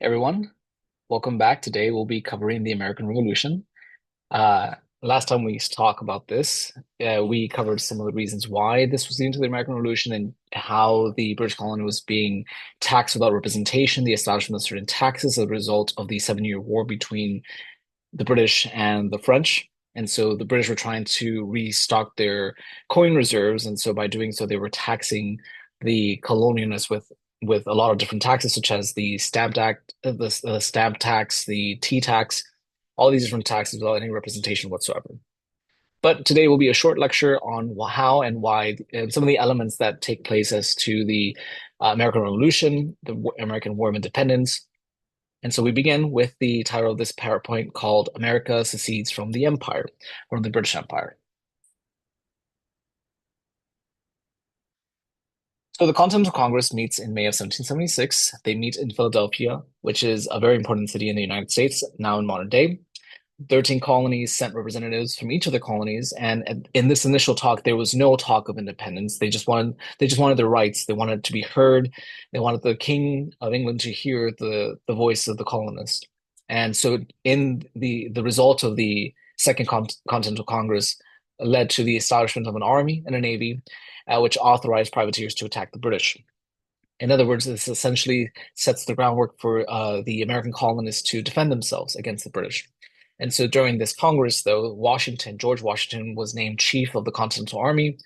Everyone, welcome back. Today we'll be covering the American Revolution. Uh, Last time we used to talk about this, we covered some of the reasons why this was into the American Revolution and how the British colony was being taxed without representation, the establishment of certain taxes as a result of the Seven-Year War between the British and the French. And so the British were trying to restock their coin reserves, and so by doing so, they were taxing the colonialists with a lot of different taxes, such as the Stamp Act, the stamp tax, the tea tax, all these different taxes without any representation whatsoever. But today will be a short lecture on how and why and some of the elements that take place as to the American Revolution, the American War of Independence, and so we begin with the title of this PowerPoint called America Secedes from the Empire, from the British Empire. So the Continental Congress meets in May of 1776. They meet in Philadelphia, which is a very important city in the United States, now in modern day. 13 colonies sent representatives from each of the colonies, and in this initial talk, there was no talk of independence. They just wanted their rights. They wanted to be heard. They wanted the King of England to hear the voice of the colonists. And so, in the result of the Second Continental Congress led to the establishment of an army and a navy, which authorized privateers to attack the British. In other words, this essentially sets the groundwork for the American colonists to defend themselves against the British. And so during this Congress, though, George Washington, was named chief of the Continental Army,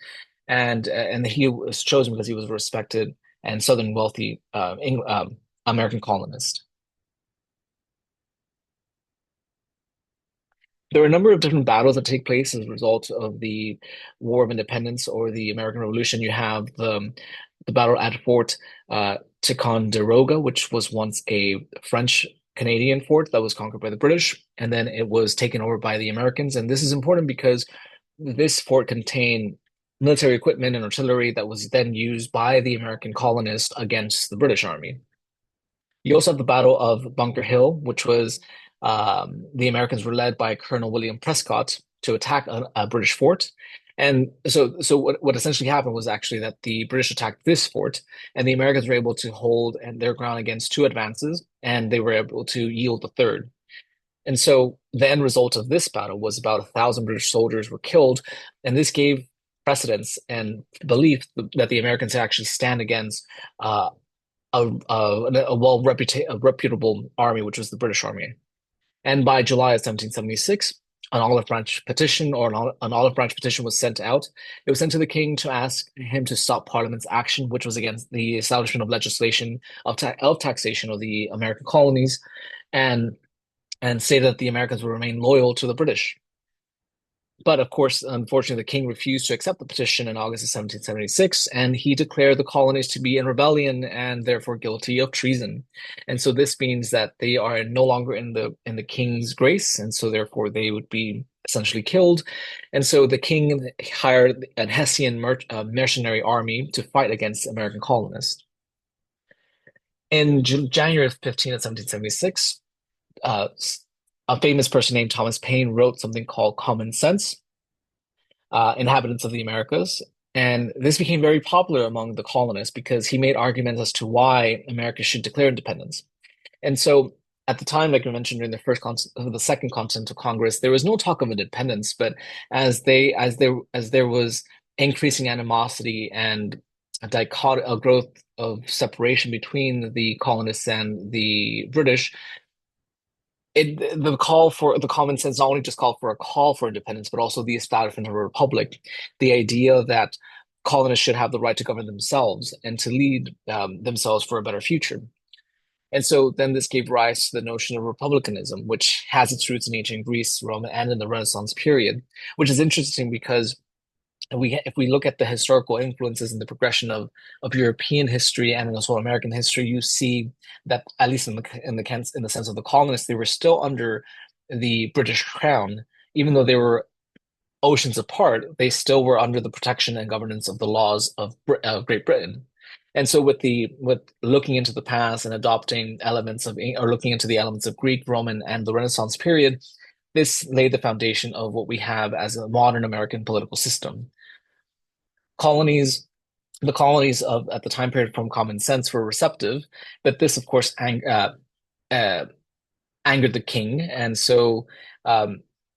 and he was chosen because he was a respected and Southern wealthy American colonist. There are a number of different battles that take place as a result of the War of Independence or the American Revolution. You have the battle at Fort Ticonderoga, which was once a French Canadian fort that was conquered by the British, and then it was taken over by the Americans. And this is important because this fort contained military equipment and artillery that was then used by the American colonists against the British Army. You also have the Battle of Bunker Hill, which was the Americans were led by Colonel William Prescott to attack a British fort. And so what essentially happened was actually that the British attacked this fort, and the Americans were able to hold their ground against two advances, and they were able to yield the third. And so the end result of this battle was about 1,000 British soldiers were killed, and this gave precedence and belief that the Americans actually stand against a reputable army, which was the British Army. And by July of 1776, an olive branch petition or an olive branch petition was sent out. It was sent to the king to ask him to stop Parliament's action, which was against the establishment of legislation of taxation of the American colonies, and and say that the Americans would remain loyal to the British. But of course, unfortunately, the king refused to accept the petition in August of 1776, and he declared the colonies to be in rebellion and therefore guilty of treason. And so this means that they are no longer in the king's grace, and so therefore they would be essentially killed. And so the king hired an Hessian mercenary army to fight against American colonists. In January 15th of 1776, uh, a famous person named Thomas Paine wrote something called Common Sense, Inhabitants of the Americas. And this became very popular among the colonists because he made arguments as to why America should declare independence. And so at the time, like I mentioned during the Second Continental Congress, there was no talk of independence, but as there was increasing animosity and a growth of separation between the colonists and the British, the call for the common sense not only just called for a call for independence, but also the establishment of a republic. The idea that colonists should have the right to govern themselves and to lead themselves for a better future. And so then this gave rise to the notion of republicanism, which has its roots in ancient Greece, Rome, and in the Renaissance period, which is interesting because if we look at the historical influences and the progression of European history and also American history, you see that at least in the sense of the colonists, they were still under the British crown, even though they were oceans apart. They still were under the protection and governance of the laws of Great Britain. And so with looking into the past and adopting elements of or looking into the elements of Greek, Roman, and the Renaissance period, this laid the foundation of what we have as a modern American political system. Colonies, the colonies of at the time period from common sense were receptive, but this, of course, uh, angered the king. And so,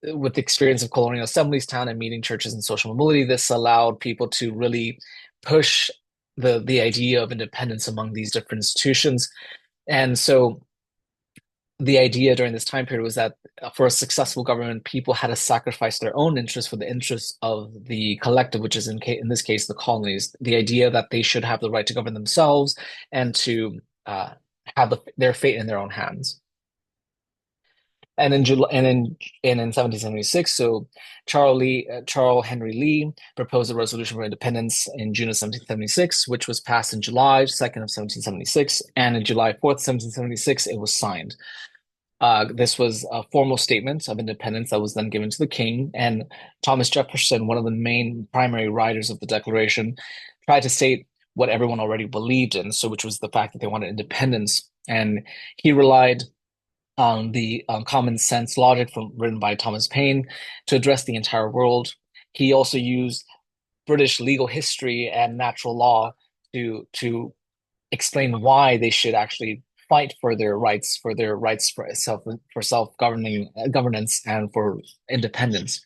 with the experience of colonial assemblies, town and meeting churches, and social mobility, this allowed people to really push the idea of independence among these different institutions. And so, the idea during this time period was that for a successful government, people had to sacrifice their own interests for the interests of the collective, which is in this case the colonies. The idea that they should have the right to govern themselves and to have their fate in their own hands. And in July, and in 1776, so Charles Henry Lee proposed a resolution for independence in June of 1776, which was passed in July 2nd of 1776, and in July 4th, 1776, it was signed. This was a formal statement of independence that was then given to the king, and Thomas Jefferson, one of the main primary writers of the Declaration, tried to state what everyone already believed in, so which was the fact that they wanted independence, and he relied on the common sense logic written by Thomas Paine to address the entire world. He also used British legal history and natural law to explain why they should actually fight for their rights for self-governing governance and for independence,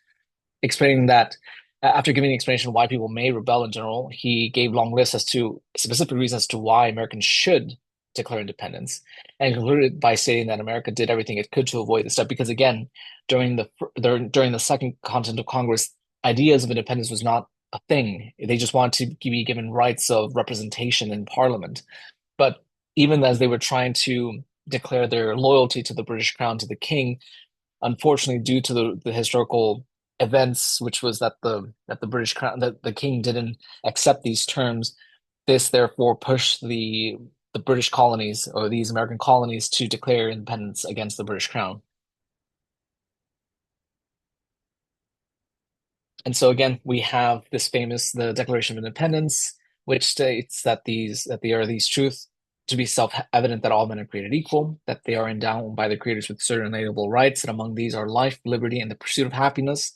explaining that after giving the explanation why people may rebel in general, he gave long lists as to specific reasons as to why Americans should declare independence, and concluded by stating that America did everything it could to avoid this step because, again, during the Second Continental Congress, ideas of independence was not a thing. They just wanted to be given rights of representation in Parliament. But even as they were trying to declare their loyalty to the British Crown, to the King, unfortunately, due to the historical events, which was that the British Crown, that the King didn't accept these terms, this therefore pushed the British colonies or these American colonies to declare independence against the British Crown. And so again, we have this famous the Declaration of Independence, which states that these truths to be self-evident that all men are created equal, that they are endowed by their creators with certain inalienable rights, and among these are life, liberty, and the pursuit of happiness,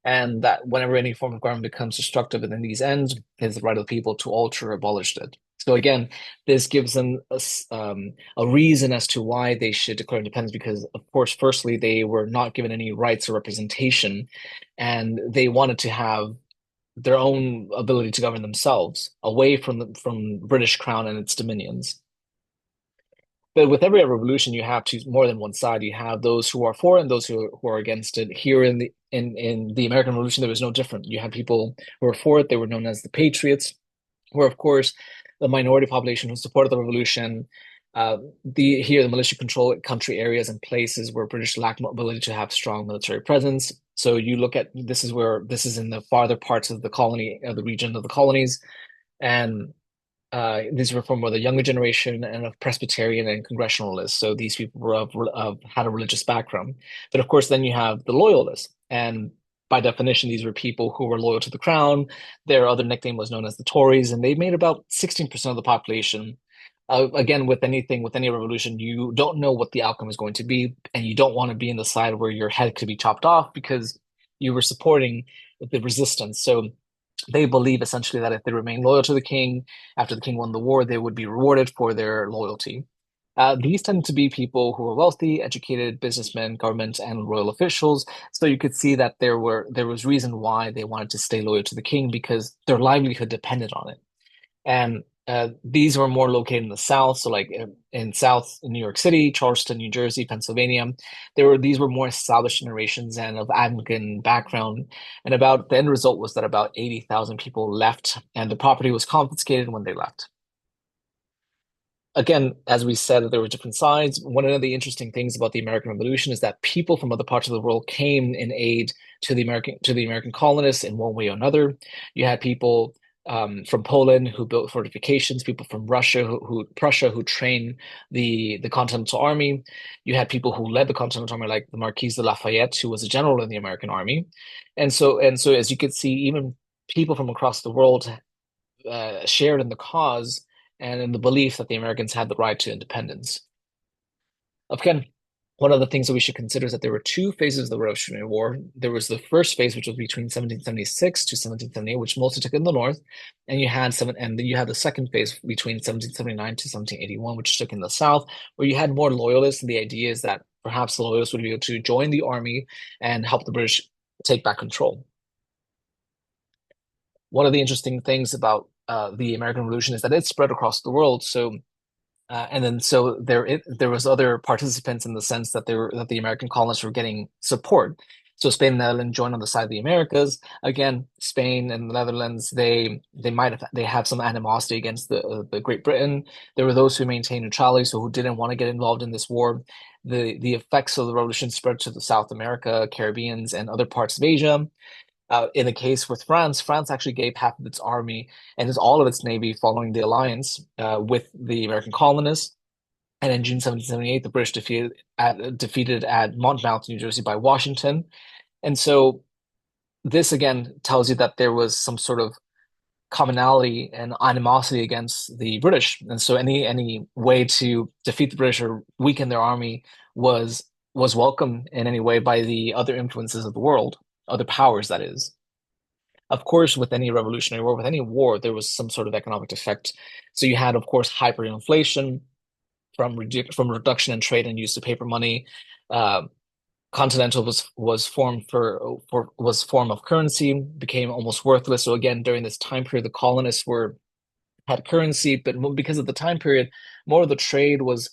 and that whenever any form of government becomes destructive within these ends, it is the right of the people to alter or abolish it. So again, this gives them a reason as to why they should declare independence, because, of course, firstly, they were not given any rights or representation, and they wanted to have their own ability to govern themselves away from British Crown and its dominions. But with every revolution, you have more than one side. You have those who are for it and those who are against it. Here in the American Revolution, there was no different. You had people who were for it; they were known as the Patriots, who were, of course, the minority population who supported the revolution. The militia controlled country areas and places where British lacked ability to have strong military presence. So you look at this is in the farther parts of the colony, of the region of the colonies, and these were from the younger generation and of Presbyterian and Congregationalists. So these people were had a religious background. But of course, then you have the Loyalists, and by definition, these were people who were loyal to the crown. Their other nickname was known as the Tories, and they made about 16% of the population. Again, with any revolution, you don't know what the outcome is going to be, and you don't want to be in the side where your head could be chopped off because you were supporting the resistance. So they believe essentially that if they remain loyal to the king after the king won the war, they would be rewarded for their loyalty. These tend to be people who are wealthy, educated, businessmen, government, and royal officials. So you could see that there was reason why they wanted to stay loyal to the king because their livelihood depended on it. And these were more located in the South, so like in South New York City, Charleston, New Jersey, Pennsylvania. These were more established generations and of Anglican background. And about the end result was that about 80,000 people left, and the property was confiscated when they left. Again, as we said, there were different sides. One of the interesting things about the American Revolution is that people from other parts of the world came in aid to the American colonists in one way or another. You had people from Poland who built fortifications, people from Prussia who trained the Continental Army. You had people who led the Continental Army, like the Marquis de Lafayette, who was a general in the American Army. And so, as you could see, even people from across the world shared in the cause and in the belief that the Americans had the right to independence. Again, One of the things that we should consider is that there were two phases of the Revolutionary War. There was the first phase, which was between 1776 to 1778, which mostly took in the north, and then you had the second phase between 1779 to 1781, which took in the south, where you had more loyalists, and the idea is that perhaps the loyalists would be able to join the army and help the British take back control. One of the interesting things about the American Revolution is that it spread across the world. So there was other participants in the sense that the American colonists were getting support. So Spain and the Netherlands joined on the side of the Americas. Again, Spain and the Netherlands they had some animosity against the Great Britain. There were those who maintained neutrality, so who didn't want to get involved in this war. The effects of the revolution spread to the South America, Caribbeans, and other parts of Asia. In the case with France, France actually gave half of its army and all of its navy following the alliance with the American colonists. And in June 1778, the British defeated at Monmouth, New Jersey, by Washington. And so this again tells you that there was some sort of commonality and animosity against the British. And so any way to defeat the British or weaken their army was welcome in any way by the other influences of the world, other powers, that is. Of course, with any revolutionary war, with any war, there was some sort of economic effect. So you had, of course, hyperinflation from reduction in trade and use of paper money. Uh, Continental was form of currency, became almost worthless. So again, during this time period, the colonists were had currency, but because of the time period, more of the trade was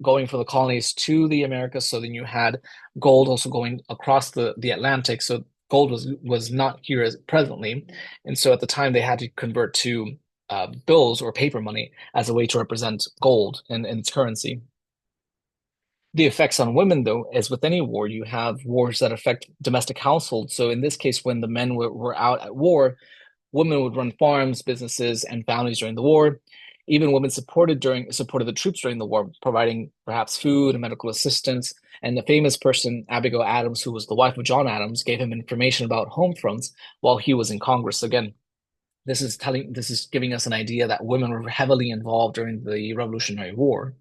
going from the colonies to the Americas. So then you had gold also going across the Atlantic. So gold was not here as presently, and so at the time they had to convert to bills or paper money as a way to represent gold and its currency. The effects on women, though, as with any war, you have wars that affect domestic households. So in this case, when the men were out at war, women would run farms, businesses, and families during the war. Even women supported the troops during the war, providing perhaps food and medical assistance. And the famous person, Abigail Adams, who was the wife of John Adams, gave him information about home fronts while he was in Congress. Again, this is giving us an idea that women were heavily involved during the Revolutionary War.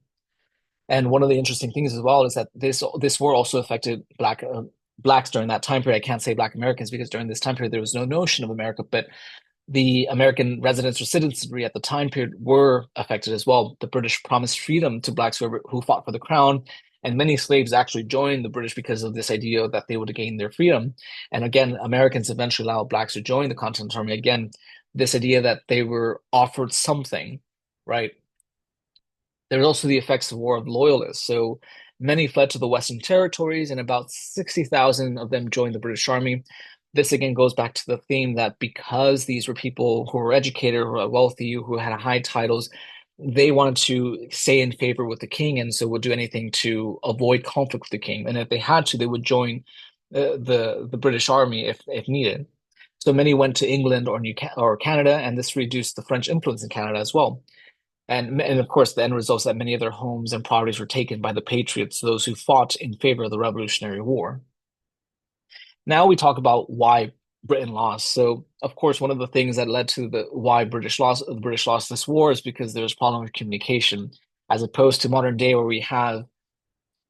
And one of the interesting things as well is that this war also affected blacks during that time period. I can't say Black Americans because during this time period there was no notion of America, but the American residents or citizenry at the time period were affected as well. The British promised freedom to blacks who fought for the crown, and many slaves actually joined the British because of this idea that they would gain their freedom. And again, Americans eventually allowed blacks to join the Continental Army. Again, this idea that they were offered something, right? There's also the effects of War of Loyalists. So many fled to the Western territories, and about 60,000 of them joined the British Army. This again goes back to the theme that because these were people who were educated, who were wealthy, who had high titles, they wanted to stay in favor with the king, and so would do anything to avoid conflict with the king. And if they had to, they would join the British Army if needed. So many went to England or Canada, and this reduced the French influence in Canada as well. And of course, the end result is that many of their homes and properties were taken by the Patriots, those who fought in favor of the Revolutionary War. Now we talk about why Britain lost. So, of course, one of the things that led to the British lost this war is because there was problem with communication, as opposed to modern day where we have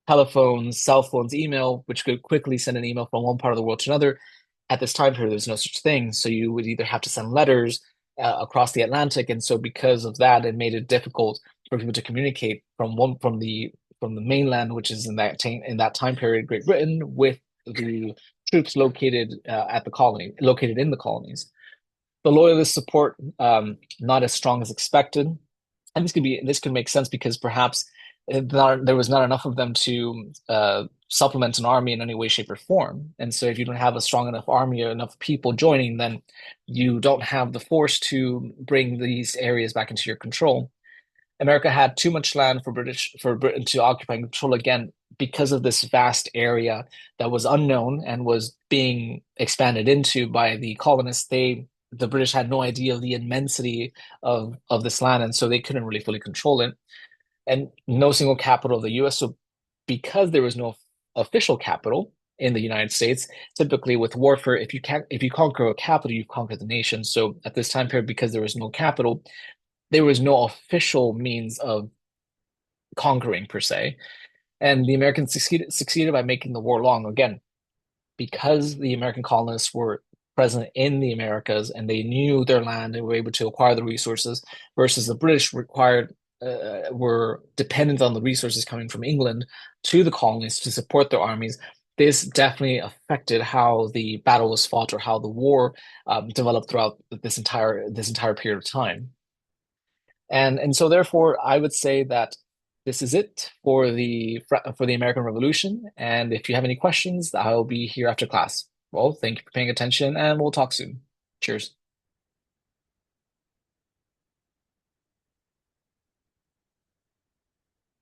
telephones, cell phones, email, which could quickly send an email from one part of the world to another. At this time period, there's no such thing. So you would either have to send letters across the Atlantic, and so because of that, it made it difficult for people to communicate from the mainland, which is in that time period, Great Britain, with the troops located in the colonies. The loyalist support not as strong as expected, and this could make sense because perhaps there was not enough of them to supplement an army in any way, shape, or form. And so, if you don't have a strong enough army or enough people joining, then you don't have the force to bring these areas back into your control. America had too much land for Britain to occupy and control again because of this vast area that was unknown and was being expanded into by the colonists. The British had no idea of the immensity of this land, and so they couldn't really fully control it. And no single capital of the US. So because there was no official capital in the United States, typically with warfare, if you conquer a capital, you've conquered the nation. So at this time period, because there was no capital, there was no official means of conquering per se. And the Americans succeeded by making the war long. Again, because the American colonists were present in the Americas and they knew their land and were able to acquire the resources, versus the British were dependent on the resources coming from England to the colonies to support their armies. This definitely affected how the battle was fought or how the war developed throughout this entire period of time. And so therefore, I would say that this is it for the American Revolution. And if you have any questions, I'll be here after class. Well, thank you for paying attention, and we'll talk soon. Cheers.